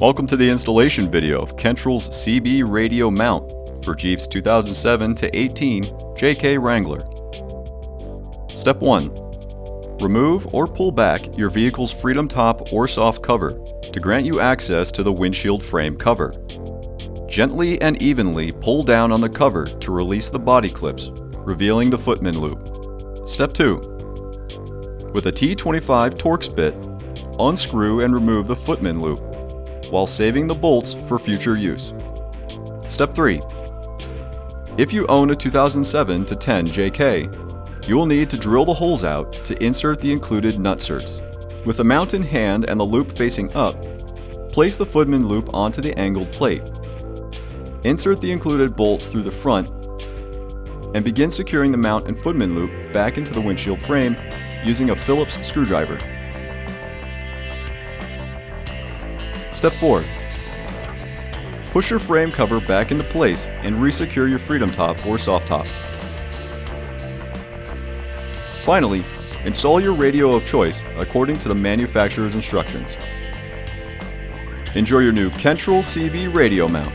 Welcome to the installation video of Kentrol's CB radio mount for Jeep's 2007 to 18 JK Wrangler. Step 1. Remove or pull back your vehicle's Freedom Top or soft cover to grant you access to the windshield frame cover. Gently and evenly pull down on the cover to release the body clips, revealing the footman loop. Step 2. With a T25 Torx bit, unscrew and remove the footman loop, while saving the bolts for future use. Step 3. If you own a 2007 to 10 JK, you will need to drill the holes out to insert the included nutserts. With the mount in hand and the loop facing up, place the footman loop onto the angled plate. Insert the included bolts through the front and begin securing the mount and footman loop back into the windshield frame using a Phillips screwdriver. Step 4. Push your frame cover back into place and resecure your Freedom Top or soft top. Finally, install your radio of choice according to the manufacturer's instructions. Enjoy your new Kentrol CB radio mount.